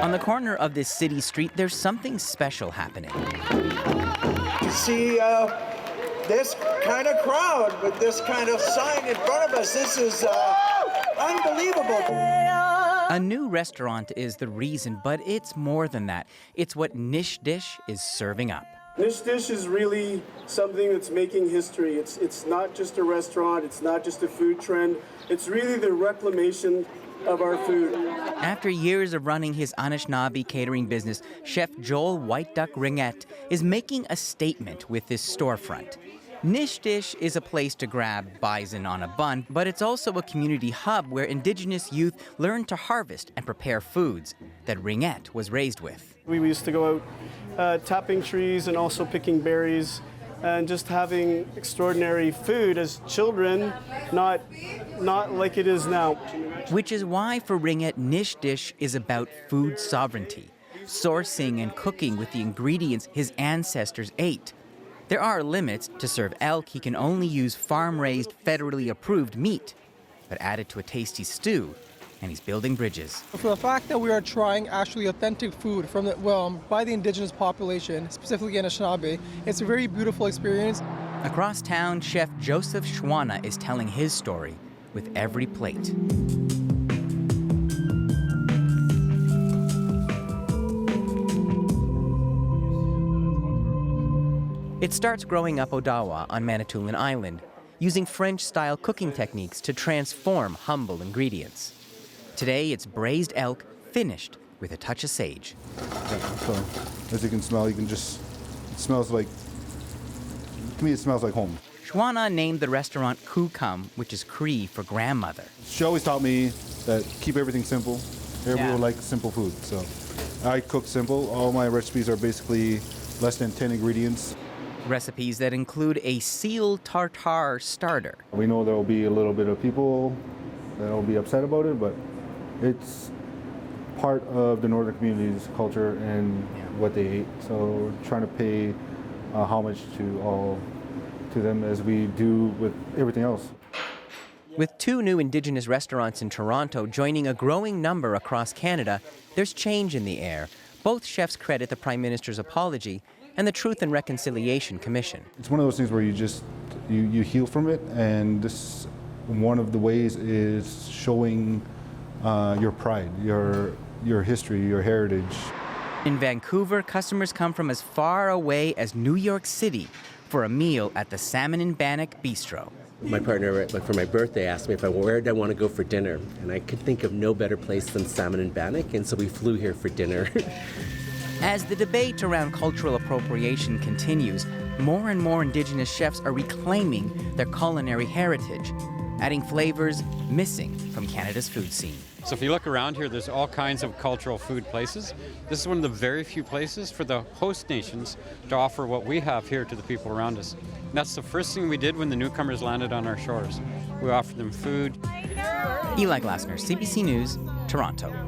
On the corner of this city street, there's something special happening. To see this kind of crowd with this kind of sign in front of us, this is unbelievable. A new restaurant is the reason, but it's more than that. It's what Nish Dish is serving up. Nish Dish is really something that's making history. It's not just a restaurant, it's not just a food trend, it's really the reclamation of our food. After years of running his Anishinaabe catering business, Chef Joel White Duck Ringette is making a statement with this storefront. Nish Dish is a place to grab bison on a bun, but it's also a community hub where Indigenous youth learn to harvest and prepare foods that Ringette was raised with. We used to go out tapping trees and also picking berries and just having extraordinary food as children, not like it is now. Which is why for Ringette, Nish Dish is about food sovereignty, sourcing and cooking with the ingredients his ancestors ate. There are limits. To serve elk, he can only use farm-raised, federally approved meat, but add it to a tasty stew, and he's building bridges. For the fact that we are trying actually authentic food from by the Indigenous population, specifically Anishinaabe, it's a very beautiful experience. Across town, Chef Joseph Schwana is telling his story with every plate. It starts growing up Odawa on Manitoulin Island, using French-style cooking techniques to transform humble ingredients. Today, it's braised elk, finished with a touch of sage. So, as you can smell, it smells like, to me it smells like home. Schwana named the restaurant Kukam, which is Cree for grandmother. She always taught me that keep everything simple. Everyone will like simple food, so I cook simple. All my recipes are basically less than 10 ingredients. Recipes that include a seal tartare starter. We know there will be a little bit of people that will be upset about it, but it's part of the northern community's culture and what they ate. So trying to pay homage to them as we do with everything else. With 2 new Indigenous restaurants in Toronto joining a growing number across Canada, there's change in the air. Both chefs credit the Prime Minister's apology and the Truth and Reconciliation Commission. It's one of those things where you heal from it, and this one of the ways is showing your pride, your history, your heritage. In Vancouver, customers come from as far away as New York City for a meal at the Salmon and Bannock Bistro. My partner, for my birthday, asked me where did I want to go for dinner, and I could think of no better place than Salmon and Bannock, and so we flew here for dinner. As the debate around cultural appropriation continues, more and more Indigenous chefs are reclaiming their culinary heritage, adding flavors missing from Canada's food scene. So if you look around here, there's all kinds of cultural food places. This is one of the very few places for the host nations to offer what we have here to the people around us. And that's the first thing we did when the newcomers landed on our shores. We offered them food. Eli Glasner, CBC News, Toronto.